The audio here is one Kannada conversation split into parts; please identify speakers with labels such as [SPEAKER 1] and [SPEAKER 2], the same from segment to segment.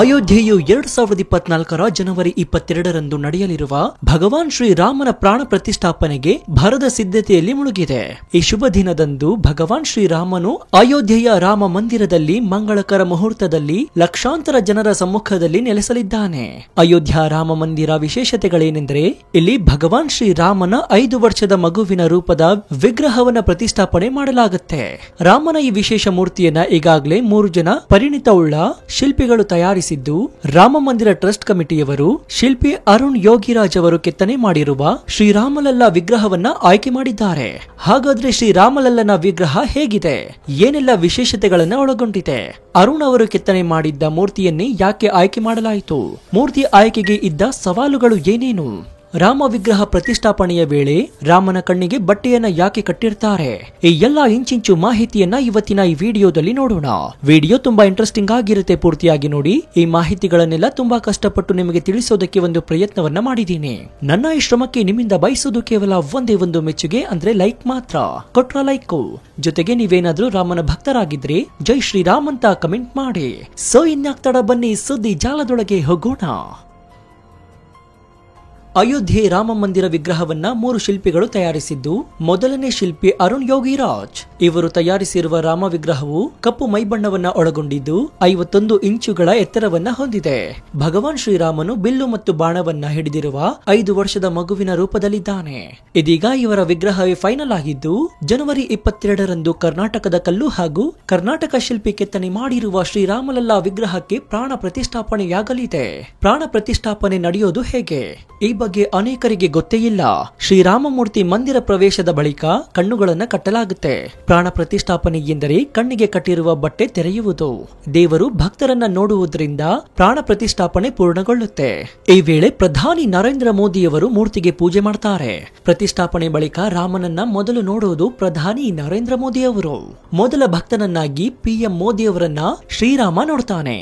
[SPEAKER 1] ಅಯೋಧ್ಯೆಯು 2024 ಜನವರಿ 22ರಂದು ನಡೆಯಲಿರುವ ಭಗವಾನ್ ಶ್ರೀರಾಮನ ಪ್ರಾಣ ಪ್ರತಿಷ್ಠಾಪನೆಗೆ ಭರದ ಸಿದ್ಧತೆಯಲ್ಲಿ ಮುಳುಗಿದೆ. ಈ ಶುಭ ದಿನದಂದು ಭಗವಾನ್ ಶ್ರೀರಾಮನು ಅಯೋಧ್ಯೆಯ ರಾಮ ಮಂದಿರದಲ್ಲಿ ಮಂಗಳಕರ ಮುಹೂರ್ತದಲ್ಲಿ ಲಕ್ಷಾಂತರ ಜನರ ಸಮ್ಮುಖದಲ್ಲಿ ನೆಲೆಸಲಿದ್ದಾನೆ. ಅಯೋಧ್ಯ ರಾಮ ಮಂದಿರ ವಿಶೇಷತೆಗಳೇನೆಂದರೆ ಇಲ್ಲಿ ಭಗವಾನ್ ಶ್ರೀರಾಮನ 5 ವರ್ಷದ ಮಗುವಿನ ರೂಪದ ವಿಗ್ರಹವನ್ನ ಪ್ರತಿಷ್ಠಾಪನೆ ಮಾಡಲಾಗುತ್ತೆ. ರಾಮನ ಈ ವಿಶೇಷ ಮೂರ್ತಿಯನ್ನ ಈಗಾಗಲೇ 3 ಜನ ಪರಿಣಿತವುಳ್ಳ ಶಿಲ್ಪಿಗಳು ತಯಾರಿಸಿದ್ದು ರಾಮ ಮಂದಿರ ಟ್ರಸ್ಟ್ ಕಮಿಟಿಯವರು ಶಿಲ್ಪಿ ಅರುಣ್ ಯೋಗಿರಾಜ್ ಅವರು ಕೆತ್ತನೆ ಮಾಡಿರುವ ಶ್ರೀರಾಮಲಲ್ಲ ವಿಗ್ರಹವನ್ನ ಆಯ್ಕೆ ಮಾಡಿದ್ದಾರೆ. ಹಾಗಾದ್ರೆ ಶ್ರೀರಾಮಲಲ್ಲನ ವಿಗ್ರಹ ಹೇಗಿದೆ, ಏನೆಲ್ಲ ವಿಶೇಷತೆಗಳನ್ನ ಒಳಗೊಂಡಿದೆ, ಅರುಣ್ ಅವರು ಕೆತ್ತನೆ ಮಾಡಿದ್ದ ಮೂರ್ತಿಯನ್ನೇ ಯಾಕೆ ಆಯ್ಕೆ ಮಾಡಲಾಯಿತು, ಮೂರ್ತಿ ಆಯ್ಕೆಗೆ ಇದ್ದ ಸವಾಲುಗಳು ಏನೇನು, ರಾಮ ವಿಗ್ರಹ ಪ್ರತಿಷ್ಠಾಪನೆಯ ವೇಳೆ ರಾಮನ ಕಣ್ಣಿಗೆ ಬಟ್ಟೆಯನ್ನ ಯಾಕೆ ಕಟ್ಟಿರ್ತಾರೆ, ಈ ಎಲ್ಲಾ ಇಂಚಿಂಚು ಮಾಹಿತಿಯನ್ನ ಇವತ್ತಿನ ಈ ವಿಡಿಯೋದಲ್ಲಿ ನೋಡೋಣ. ವಿಡಿಯೋ ತುಂಬಾ ಇಂಟ್ರೆಸ್ಟಿಂಗ್ ಆಗಿರುತ್ತೆ, ಪೂರ್ತಿಯಾಗಿ ನೋಡಿ. ಈ ಮಾಹಿತಿಗಳನ್ನೆಲ್ಲ ತುಂಬಾ ಕಷ್ಟಪಟ್ಟು ನಿಮಗೆ ತಿಳಿಸೋದಕ್ಕೆ ಒಂದು ಪ್ರಯತ್ನವನ್ನ ಮಾಡಿದ್ದೀನಿ. ನನ್ನ ಈ ಶ್ರಮಕ್ಕೆ ನಿಮ್ಮಿಂದ ಬಯಸೋದು ಕೇವಲ ಒಂದೇ ಒಂದು ಮೆಚ್ಚುಗೆ, ಅಂದ್ರೆ ಲೈಕ್ ಮಾತ್ರ. ಕೊಟ್ರ ಲೈಕ್ ಜೊತೆಗೆ ನೀವೇನಾದ್ರೂ ರಾಮನ ಭಕ್ತರಾಗಿದ್ರೆ ಜೈ ಶ್ರೀರಾಮ್ ಅಂತ ಕಮೆಂಟ್ ಮಾಡಿ. ಸೊ ಇನ್ಯಾಕ್ತಡ ಬನ್ನಿ ಸುದ್ದಿ ಜಾಲದೊಳಗೆ ಹೋಗೋಣ. ಅಯೋಧ್ಯೆ ರಾಮ ಮಂದಿರ ವಿಗ್ರಹವನ್ನ 3 ಶಿಲ್ಪಿಗಳು ತಯಾರಿಸಿದ್ದು. ಮೊದಲನೇ ಶಿಲ್ಪಿ ಅರುಣ್ ಯೋಗಿರಾಜ್ ಇವರು ತಯಾರಿಸಿರುವ ರಾಮ ವಿಗ್ರಹವು ಕಪ್ಪು ಮೈಬಣ್ಣವನ್ನ ಒಳಗೊಂಡಿದ್ದು 51 ಇಂಚುಗಳ ಎತ್ತರವನ್ನ ಹೊಂದಿದೆ. ಭಗವಾನ್ ಶ್ರೀರಾಮನು ಬಿಲ್ಲು ಮತ್ತು ಬಾಣವನ್ನ ಹಿಡಿದಿರುವ 5 ವರ್ಷದ ಮಗುವಿನ ರೂಪದಲ್ಲಿದ್ದಾನೆ. ಇದೀಗ ಇವರ ವಿಗ್ರಹವೇ ಫೈನಲ್ ಆಗಿದ್ದು ಜನವರಿ 22ರಂದು ಕರ್ನಾಟಕದ ಕಲ್ಲು ಹಾಗೂ ಕರ್ನಾಟಕ ಶಿಲ್ಪಿ ಕೆತ್ತನೆ ಮಾಡಿರುವ ಶ್ರೀರಾಮಲಲ್ಲ ವಿಗ್ರಹಕ್ಕೆ ಪ್ರಾಣ ಪ್ರತಿಷ್ಠಾಪನೆಯಾಗಲಿದೆ. ಪ್ರಾಣ ಪ್ರತಿಷ್ಠಾಪನೆ ನಡೆಯೋದು ಹೇಗೆ, ಈ ಬಗ್ಗೆ ಅನೇಕರಿಗೆ ಗೊತ್ತೇ ಇಲ್ಲ. ಶ್ರೀರಾಮ ಮೂರ್ತಿ ಮಂದಿರ ಪ್ರವೇಶದ ಬಳಿಕ ಕಣ್ಣುಗಳನ್ನ ಕಟ್ಟಲಾಗುತ್ತೆ. ಪ್ರಾಣ ಪ್ರತಿಷ್ಠಾಪನೆ ಎಂದರೆ ಕಣ್ಣಿಗೆ ಕಟ್ಟಿರುವ ಬಟ್ಟೆ ತೆರೆಯುವುದು. ದೇವರು ಭಕ್ತರನ್ನ ನೋಡುವುದರಿಂದ ಪ್ರಾಣ ಪ್ರತಿಷ್ಠಾಪನೆ ಪೂರ್ಣಗೊಳ್ಳುತ್ತೆ. ಈ ವೇಳೆ ಪ್ರಧಾನಿ ನರೇಂದ್ರ ಮೋದಿಯವರು ಮೂರ್ತಿಗೆ ಪೂಜೆ ಮಾಡ್ತಾರೆ. ಪ್ರತಿಷ್ಠಾಪನೆ ಬಳಿಕ ರಾಮನನ್ನ ಮೊದಲು ನೋಡುವುದು ಪ್ರಧಾನಿ ನರೇಂದ್ರ ಮೋದಿಯವರು. ಮೊದಲ ಭಕ್ತನನ್ನಾಗಿ PM ಮೋದಿಯವರನ್ನ ಶ್ರೀರಾಮ ನೋಡ್ತಾನೆ.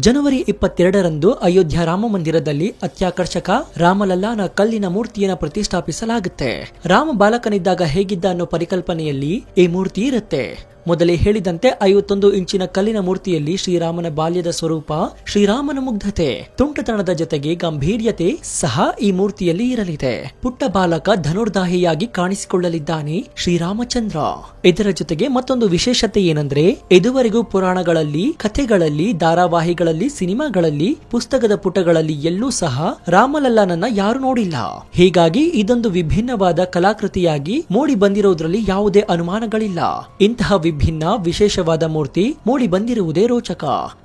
[SPEAKER 1] ಜನವರಿ 22ರಂದು ಅಯೋಧ್ಯ ರಾಮ ಮಂದಿರದಲ್ಲಿ ಅತ್ಯಾಕರ್ಷಕ ರಾಮಲಲ್ಲಾನ ಕಲ್ಲಿನ ಮೂರ್ತಿಯನ್ನು ಪ್ರತಿಷ್ಠಾಪಿಸಲಾಗುತ್ತೆ. ರಾಮ ಬಾಲಕನಿದ್ದಾಗ ಹೇಗಿದ್ದ ಅನ್ನೋ ಪರಿಕಲ್ಪನೆಯಲ್ಲಿ ಈ ಮೂರ್ತಿ ಇರುತ್ತೆ. ಮೊದಲೇ ಹೇಳಿದಂತೆ 51 ಇಂಚಿನ ಕಲ್ಲಿನ ಮೂರ್ತಿಯಲ್ಲಿ ಶ್ರೀರಾಮನ ಬಾಲ್ಯದ ಸ್ವರೂಪ, ಶ್ರೀರಾಮನ ಮುಗ್ಧತೆ, ತುಂಟತನದ ಜೊತೆಗೆ ಗಂಭೀರ್ಯತೆ ಸಹ ಈ ಮೂರ್ತಿಯಲ್ಲಿ ಇರಲಿದೆ. ಪುಟ್ಟ ಬಾಲಕ ಧನುರ್ದಾಹಿಯಾಗಿ ಕಾಣಿಸಿಕೊಳ್ಳಲಿದ್ದಾನೆ ಶ್ರೀರಾಮಚಂದ್ರ. ಇದರ ಜೊತೆಗೆ ಮತ್ತೊಂದು ವಿಶೇಷತೆ ಏನಂದ್ರೆ, ಇದುವರೆಗೂ ಪುರಾಣಗಳಲ್ಲಿ, ಕಥೆಗಳಲ್ಲಿ, ಧಾರಾವಾಹಿಗಳಲ್ಲಿ, ಸಿನಿಮಾಗಳಲ್ಲಿ, ಪುಸ್ತಕದ ಪುಟಗಳಲ್ಲಿ ಎಲ್ಲೂ ಸಹ ರಾಮಲಲ್ಲನನ್ನ ಯಾರು ನೋಡಿಲ್ಲ. ಹೀಗಾಗಿ ಇದೊಂದು ವಿಭಿನ್ನವಾದ ಕಲಾಕೃತಿಯಾಗಿ ಮೂಡಿ ಬಂದಿರೋದ್ರಲ್ಲಿ ಯಾವುದೇ ಅನುಮಾನಗಳಿಲ್ಲ. ಇಂತಹ ವಿಭಿನ್ನ ವಿಶೇಷವಾದ ಮೂರ್ತಿ ಮೂಡಿ ಬಂದಿರುವುದೇ ರೋಚಕ.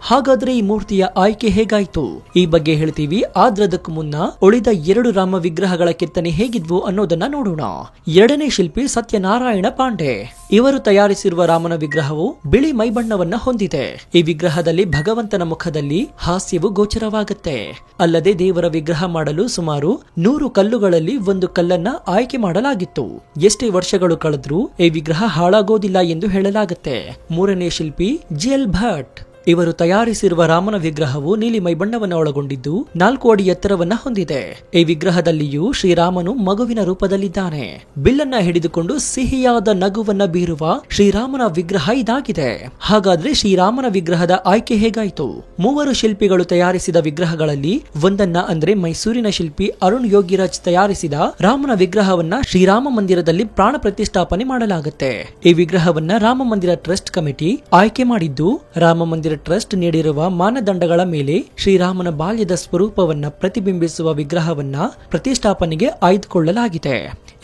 [SPEAKER 1] ಹಾಗಾದ್ರೆ ಈ ಮೂರ್ತಿಯ ಆಯ್ಕೆ ಹೇಗಾಯ್ತು, ಈ ಬಗ್ಗೆ ಹೇಳ್ತೀವಿ. ಆದ್ರದಕ್ಕೂ ಮುನ್ನ ಉಳಿದ 2 ರಾಮ ವಿಗ್ರಹಗಳ ಕೆತ್ತನೆ ಹೇಗಿದ್ವು ಅನ್ನೋದನ್ನ ನೋಡೋಣ. 2ನೇ ಶಿಲ್ಪಿ ಸತ್ಯನಾರಾಯಣ ಪಾಂಡೆ ಇವರು ತಯಾರಿಸಿರುವ ರಾಮನ ವಿಗ್ರಹವು ಬಿಳಿ ಮೈಬಣ್ಣವನ್ನ ಹೊಂದಿದೆ. ಈ ವಿಗ್ರಹದಲ್ಲಿ ಭಗವಂತನ ಮುಖದಲ್ಲಿ ಹಾಸ್ಯವು ಗೋಚರವಾಗುತ್ತೆ. ಅಲ್ಲದೆ ದೇವರ ವಿಗ್ರಹ ಮಾಡಲು ಸುಮಾರು 100 ಕಲ್ಲುಗಳಲ್ಲಿ 1 ಕಲ್ಲನ್ನ ಆಯ್ಕೆ ಮಾಡಲಾಗಿತ್ತು. ಎಷ್ಟೇ ವರ್ಷಗಳು ಕಳೆದ್ರೂ ಈ ವಿಗ್ರಹ ಹಾಳಾಗೋದಿಲ್ಲ ಎಂದು ಹೇಳಲಾಗುತ್ತೆ. 3ನೇ ಶಿಲ್ಪಿ GL ಭಟ್ ಇವರು ತಯಾರಿಸಿರುವ ರಾಮನ ವಿಗ್ರಹವು ನೀಲಿ ಮೈಬಣ್ಣವನ್ನು ಒಳಗೊಂಡಿದ್ದು 4 ಅಡಿ ಎತ್ತರವನ್ನ ಹೊಂದಿದೆ. ಈ ವಿಗ್ರಹದಲ್ಲಿಯೂ ಶ್ರೀರಾಮನು ಮಗುವಿನ ರೂಪದಲ್ಲಿದ್ದಾನೆ. ಬಿಲ್ಲನ್ನ ಹಿಡಿದುಕೊಂಡು ಸಿಹಿಯಾದ ನಗುವನ್ನ ಬೀರುವ ಶ್ರೀರಾಮನ ವಿಗ್ರಹ ಇದಾಗಿದೆ. ಹಾಗಾದ್ರೆ ಶ್ರೀರಾಮನ ವಿಗ್ರಹದ ಆಯ್ಕೆ ಹೇಗಾಯಿತು? 3 ಶಿಲ್ಪಿಗಳು ತಯಾರಿಸಿದ ವಿಗ್ರಹಗಳಲ್ಲಿ ಒಂದನ್ನ ಅಂದ್ರೆ ಮೈಸೂರಿನ ಶಿಲ್ಪಿ ಅರುಣ್ ಯೋಗಿರಾಜ್ ತಯಾರಿಸಿದ ರಾಮನ ವಿಗ್ರಹವನ್ನ ಶ್ರೀರಾಮ ಮಂದಿರದಲ್ಲಿ ಪ್ರಾಣ ಪ್ರತಿಷ್ಠಾಪನೆ ಮಾಡಲಾಗುತ್ತೆ. ಈ ವಿಗ್ರಹವನ್ನ ರಾಮ ಮಂದಿರ ಟ್ರಸ್ಟ್ ಕಮಿಟಿ ಆಯ್ಕೆ ಮಾಡಿದ್ದು. ರಾಮ ಮಂದಿರ ಟ್ರಸ್ಟ್ ನೀಡಿರುವ ಮಾನದಂಡಗಳ ಮೇಲೆ ಶ್ರೀರಾಮನ ಬಾಲ್ಯದ ಸ್ವರೂಪವನ್ನ ಪ್ರತಿಬಿಂಬಿಸುವ ವಿಗ್ರಹವನ್ನ ಪ್ರತಿಷ್ಠಾಪನೆಗೆ ಆಯ್ದುಕೊಳ್ಳಲಾಗಿದೆ.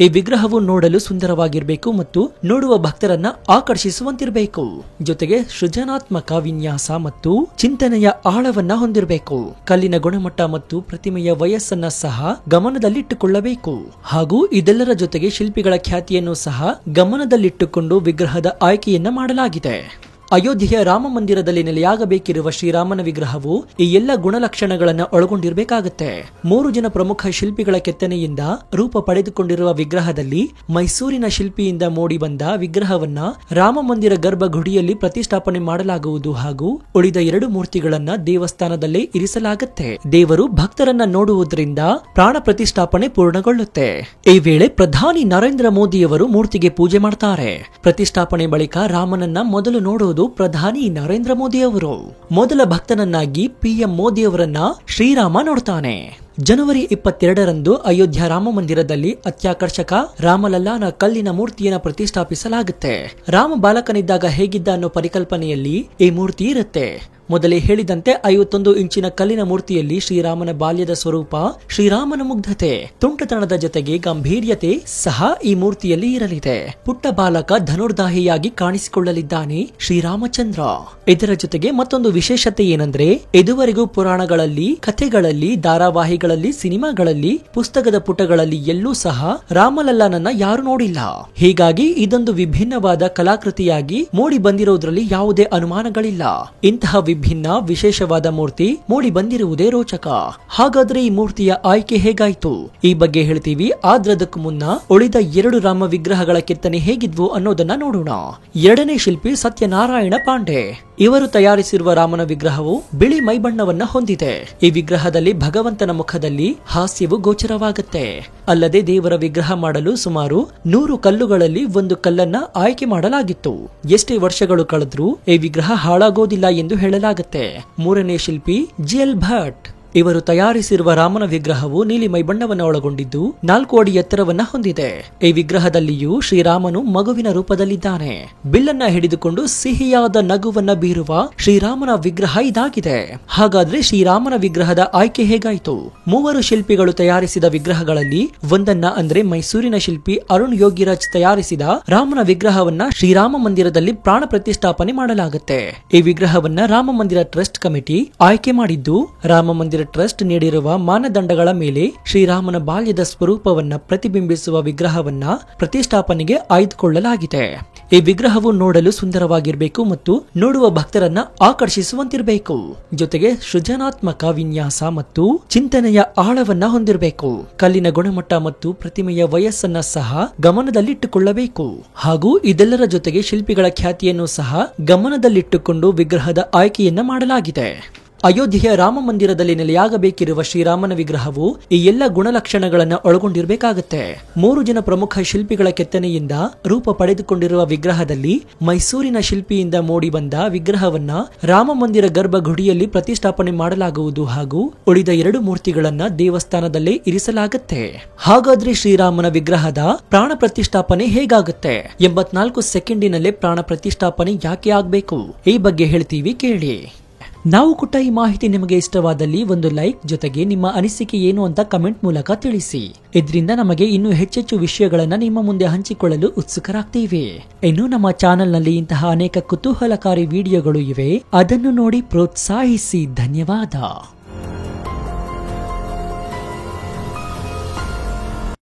[SPEAKER 1] ಈ ವಿಗ್ರಹವು ನೋಡಲು ಸುಂದರವಾಗಿರಬೇಕು ಮತ್ತು ನೋಡುವ ಭಕ್ತರನ್ನ ಆಕರ್ಷಿಸುವಂತಿರಬೇಕು. ಜೊತೆಗೆ ಸೃಜನಾತ್ಮಕ ವಿನ್ಯಾಸ ಮತ್ತು ಚಿಂತನೆಯ ಆಳವನ್ನ ಹೊಂದಿರಬೇಕು. ಕಲ್ಲಿನ ಗುಣಮಟ್ಟ ಮತ್ತು ಪ್ರತಿಮೆಯ ವಯಸ್ಸನ್ನ ಸಹ ಗಮನದಲ್ಲಿಟ್ಟುಕೊಳ್ಳಬೇಕು. ಹಾಗೂ ಇದೆಲ್ಲರ ಜೊತೆಗೆ ಶಿಲ್ಪಿಗಳ ಖ್ಯಾತಿಯನ್ನು ಸಹ ಗಮನದಲ್ಲಿಟ್ಟುಕೊಂಡು ವಿಗ್ರಹದ ಆಯ್ಕೆಯನ್ನ ಮಾಡಲಾಗಿದೆ. ಅಯೋಧ್ಯೆಯ ರಾಮ ಮಂದಿರದಲ್ಲಿ ನೆಲೆಯಾಗಬೇಕಿರುವ ಶ್ರೀರಾಮನ ವಿಗ್ರಹವು ಈ ಎಲ್ಲ ಗುಣಲಕ್ಷಣಗಳನ್ನ ಒಳಗೊಂಡಿರಬೇಕಾಗುತ್ತೆ. 3 ಜನ ಪ್ರಮುಖ ಶಿಲ್ಪಿಗಳ ಕೆತ್ತನೆಯಿಂದ ರೂಪ ಪಡೆದುಕೊಂಡಿರುವ ವಿಗ್ರಹದಲ್ಲಿ ಮೈಸೂರಿನ ಶಿಲ್ಪಿಯಿಂದ ಮೂಡಿ ಬಂದ ವಿಗ್ರಹವನ್ನ ರಾಮ ಮಂದಿರ ಗರ್ಭಗುಡಿಯಲ್ಲಿ ಪ್ರತಿಷ್ಠಾಪನೆ ಮಾಡಲಾಗುವುದು ಹಾಗೂ ಉಳಿದ 2 ಮೂರ್ತಿಗಳನ್ನ ದೇವಸ್ಥಾನದಲ್ಲೇ ಇರಿಸಲಾಗುತ್ತೆ. ದೇವರು ಭಕ್ತರನ್ನ ನೋಡುವುದರಿಂದ ಪ್ರಾಣ ಪ್ರತಿಷ್ಠಾಪನೆ ಪೂರ್ಣಗೊಳ್ಳುತ್ತೆ. ಈ ವೇಳೆ ಪ್ರಧಾನಿ ನರೇಂದ್ರ ಮೋದಿಯವರು ಮೂರ್ತಿಗೆ ಪೂಜೆ ಮಾಡ್ತಾರೆ. ಪ್ರತಿಷ್ಠಾಪನೆ ಬಳಿಕ ರಾಮನನ್ನ ಮೊದಲು ನೋಡುವುದು ಪ್ರಧಾನಿ ನರೇಂದ್ರ ಮೋದಿ ಅವರು. ಮೊದಲ ಭಕ್ತನನ್ನಾಗಿ ಪಿಎಂ ಮೋದಿ ಅವರನ್ನ ಶ್ರೀರಾಮ ನೋಡ್ತಾನೆ. ಜನವರಿ 22ರಂದು ಅಯೋಧ್ಯ ರಾಮ ಮಂದಿರದಲ್ಲಿ ಅತ್ಯಾಕರ್ಷಕ ರಾಮಲಲ್ಲಾನ ಕಲ್ಲಿನ ಮೂರ್ತಿಯನ್ನು ಪ್ರತಿಷ್ಠಾಪಿಸಲಾಗುತ್ತೆ. ರಾಮ ಬಾಲಕನಿದ್ದಾಗ ಹೇಗಿದ್ದ ಅನ್ನೋ ಪರಿಕಲ್ಪನೆಯಲ್ಲಿ ಈ ಮೂರ್ತಿ ಇರುತ್ತೆ. ಮೊದಲೇ ಹೇಳಿದಂತೆ 51 ಇಂಚಿನ ಕಲ್ಲಿನ ಮೂರ್ತಿಯಲ್ಲಿ ಶ್ರೀರಾಮನ ಬಾಲ್ಯದ ಸ್ವರೂಪ, ಶ್ರೀರಾಮನ ಮುಗ್ಧತೆ, ತುಂಟತನದ ಜೊತೆಗೆ ಗಂಭೀರ್ಯತೆ ಸಹ ಈ ಮೂರ್ತಿಯಲ್ಲಿ ಇರಲಿದೆ. ಪುಟ್ಟ ಬಾಲಕ ಧನುರ್ದಾಹಿಯಾಗಿ ಕಾಣಿಸಿಕೊಳ್ಳಲಿದ್ದಾನೆ ಶ್ರೀರಾಮಚಂದ್ರ. ಇದರ ಜೊತೆಗೆ ಮತ್ತೊಂದು ವಿಶೇಷತೆ ಏನಂದ್ರೆ, ಇದುವರೆಗೂ ಪುರಾಣಗಳಲ್ಲಿ, ಕಥೆಗಳಲ್ಲಿ, ಧಾರಾವಾಹಿಗಳಲ್ಲಿ, ಸಿನಿಮಾಗಳಲ್ಲಿ, ಪುಸ್ತಕದ ಪುಟಗಳಲ್ಲಿ ಎಲ್ಲೂ ಸಹ ರಾಮಲಲ್ಲಾನನ್ನ ಯಾರು ನೋಡಿಲ್ಲ. ಹೀಗಾಗಿ ಇದೊಂದು ವಿಭಿನ್ನವಾದ ಕಲಾಕೃತಿಯಾಗಿ ಮೂಡಿ ಬಂದಿರೋದ್ರಲ್ಲಿ ಯಾವುದೇ ಅನುಮಾನಗಳಿಲ್ಲ. ಇಂತಹ ವಿಭಿನ್ನ ವಿಶೇಷವಾದ ಮೂರ್ತಿ ಮೂಡಿ ಬಂದಿರುವುದೇ ರೋಚಕ. ಹಾಗಾದ್ರೆ ಈ ಮೂರ್ತಿಯ ಆಯ್ಕೆ ಹೇಗಾಯ್ತು? ಈ ಬಗ್ಗೆ ಹೇಳ್ತೀವಿ. ಆದ್ರದಕ್ಕೂ ಮುನ್ನ ಉಳಿದ 2 ರಾಮ ವಿಗ್ರಹಗಳ ಕೆತ್ತನೆ ಹೇಗಿದ್ವು ಅನ್ನೋದನ್ನ ನೋಡೋಣ. 2ನೇ ಶಿಲ್ಪಿ ಸತ್ಯನಾರಾಯಣ ಪಾಂಡೆ. ಇವರು ತಯಾರಿಸಿರುವ ರಾಮನ ವಿಗ್ರಹವು ಬಿಳಿ ಮೈಬಣ್ಣವನ್ನ ಹೊಂದಿದೆ. ಈ ವಿಗ್ರಹದಲ್ಲಿ ಭಗವಂತನ ಮುಖದಲ್ಲಿ ಹಾಸ್ಯವು ಗೋಚರವಾಗುತ್ತೆ. ಅಲ್ಲದೆ ದೇವರ ವಿಗ್ರಹ ಮಾಡಲು ಸುಮಾರು 100 ಕಲ್ಲುಗಳಲ್ಲಿ 1 ಕಲ್ಲನ್ನ ಆಯ್ಕೆ ಮಾಡಲಾಗಿತ್ತು. ಎಷ್ಟೇ ವರ್ಷಗಳು ಕಳೆದ್ರೂ ಈ ವಿಗ್ರಹ ಹಾಳಾಗೋದಿಲ್ಲ ಎಂದು ಹೇಳಲಾಗುತ್ತೆ. 3ನೇ ಶಿಲ್ಪಿ ಜಿಎಲ್ ಭಟ್. ಇವರು ತಯಾರಿಸಿರುವ ರಾಮನ ವಿಗ್ರಹವು ನೀಲಿ ಮೈಬಣ್ಣವನ್ನು ಒಳಗೊಂಡಿದ್ದು 4 ಅಡಿ ಎತ್ತರವನ್ನ ಹೊಂದಿದೆ. ಈ ವಿಗ್ರಹದಲ್ಲಿಯೂ ಶ್ರೀರಾಮನು ಮಗುವಿನ ರೂಪದಲ್ಲಿದ್ದಾನೆ. ಬಿಲ್ಲನ್ನ ಹಿಡಿದುಕೊಂಡು ಸಿಹಿಯಾದ ನಗುವನ್ನ ಬೀರುವ ಶ್ರೀರಾಮನ ವಿಗ್ರಹ ಇದಾಗಿದೆ. ಹಾಗಾದ್ರೆ ಶ್ರೀರಾಮನ ವಿಗ್ರಹದ ಆಯ್ಕೆ ಹೇಗಾಯಿತು? 3 ಶಿಲ್ಪಿಗಳು ತಯಾರಿಸಿದ ವಿಗ್ರಹಗಳಲ್ಲಿ ಒಂದನ್ನ ಅಂದ್ರೆ ಮೈಸೂರಿನ ಶಿಲ್ಪಿ ಅರುಣ್ ಯೋಗಿರಾಜ್ ತಯಾರಿಸಿದ ರಾಮನ ವಿಗ್ರಹವನ್ನ ಶ್ರೀರಾಮ ಮಂದಿರದಲ್ಲಿ ಪ್ರಾಣ ಪ್ರತಿಷ್ಠಾಪನೆ ಮಾಡಲಾಗುತ್ತೆ. ಈ ವಿಗ್ರಹವನ್ನ ರಾಮ ಮಂದಿರ ಟ್ರಸ್ಟ್ ಕಮಿಟಿ ಆಯ್ಕೆ ಮಾಡಿದ್ದು, ರಾಮ ಮಂದಿರ ಟ್ರಸ್ಟ್ ನೀಡಿರುವ ಮಾನದಂಡಗಳ ಮೇಲೆ ಶ್ರೀರಾಮನ ಬಾಲ್ಯದ ಸ್ವರೂಪವನ್ನ ಪ್ರತಿಬಿಂಬಿಸುವ ವಿಗ್ರಹವನ್ನ ಪ್ರತಿಷ್ಠಾಪನೆಗೆ ಆಯ್ದುಕೊಳ್ಳಲಾಗಿದೆ. ಈ ವಿಗ್ರಹವು ನೋಡಲು ಸುಂದರವಾಗಿರಬೇಕು ಮತ್ತು ನೋಡುವ ಭಕ್ತರನ್ನ ಆಕರ್ಷಿಸುವಂತಿರಬೇಕು. ಜೊತೆಗೆ ಸೃಜನಾತ್ಮಕ ವಿನ್ಯಾಸ ಮತ್ತು ಚಿಂತನೆಯ ಆಳವನ್ನ ಹೊಂದಿರಬೇಕು. ಕಲ್ಲಿನ ಗುಣಮಟ್ಟ ಮತ್ತು ಪ್ರತಿಮೆಯ ವಯಸ್ಸನ್ನ ಸಹ ಗಮನದಲ್ಲಿಟ್ಟುಕೊಳ್ಳಬೇಕು. ಹಾಗೂ ಇದೆಲ್ಲರ ಜೊತೆಗೆ ಶಿಲ್ಪಿಗಳ ಖ್ಯಾತಿಯನ್ನು ಸಹ ಗಮನದಲ್ಲಿಟ್ಟುಕೊಂಡು ವಿಗ್ರಹದ ಆಯ್ಕೆಯನ್ನ ಮಾಡಲಾಗಿದೆ. ಅಯೋಧ್ಯೆಯ ರಾಮ ಮಂದಿರದಲ್ಲಿ ನೆಲೆಯಾಗಬೇಕಿರುವ ಶ್ರೀರಾಮನ ವಿಗ್ರಹವು ಈ ಎಲ್ಲ ಗುಣಲಕ್ಷಣಗಳನ್ನ ಒಳಗೊಂಡಿರಬೇಕಾಗುತ್ತೆ. 3 ಜನ ಪ್ರಮುಖ ಶಿಲ್ಪಿಗಳ ಕೆತ್ತನೆಯಿಂದ ರೂಪ ಪಡೆದುಕೊಂಡಿರುವ ವಿಗ್ರಹದಲ್ಲಿ ಮೈಸೂರಿನ ಶಿಲ್ಪಿಯಿಂದ ಮೂಡಿ ಬಂದ ವಿಗ್ರಹವನ್ನ ರಾಮ ಮಂದಿರ ಗರ್ಭಗುಡಿಯಲ್ಲಿ ಪ್ರತಿಷ್ಠಾಪನೆ ಮಾಡಲಾಗುವುದು ಹಾಗೂ ಉಳಿದ 2 ಮೂರ್ತಿಗಳನ್ನ ದೇವಸ್ಥಾನದಲ್ಲೇ ಇರಿಸಲಾಗುತ್ತೆ. ಹಾಗಾದ್ರೆ ಶ್ರೀರಾಮನ ವಿಗ್ರಹದ ಪ್ರಾಣ ಪ್ರತಿಷ್ಠಾಪನೆ ಹೇಗಾಗುತ್ತೆ? 84 ಸೆಕೆಂಡಿನಲ್ಲೇ ಪ್ರಾಣ ಪ್ರತಿಷ್ಠಾಪನೆ ಯಾಕೆ ಆಗ್ಬೇಕು? ಈ ಬಗ್ಗೆ ಹೇಳ್ತೀವಿ, ಕೇಳಿ. ನಾವು ಕೊಟ್ಟ ಈ ಮಾಹಿತಿ ನಿಮಗೆ ಇಷ್ಟವಾದಲ್ಲಿ ಒಂದು ಲೈಕ್, ಜೊತೆಗೆ ನಿಮ್ಮ ಅನಿಸಿಕೆ ಏನು ಅಂತ ಕಮೆಂಟ್ ಮೂಲಕ ತಿಳಿಸಿ. ಇದರಿಂದ ನಮಗೆ ಇನ್ನೂ ಹೆಚ್ಚೆಚ್ಚು ವಿಷಯಗಳನ್ನ ನಿಮ್ಮ ಮುಂದೆ ಹಂಚಿಕೊಳ್ಳಲು ಉತ್ಸುಕರಾಗ್ತೀವಿ. ಇನ್ನು ನಮ್ಮ ಚಾನೆಲ್ ನಲ್ಲಿ ಇಂತಹ ಅನೇಕ ಕುತೂಹಲಕಾರಿ ವಿಡಿಯೋಗಳು ಇವೆ, ಅದನ್ನು ನೋಡಿ ಪ್ರೋತ್ಸಾಹಿಸಿ. ಧನ್ಯವಾದ.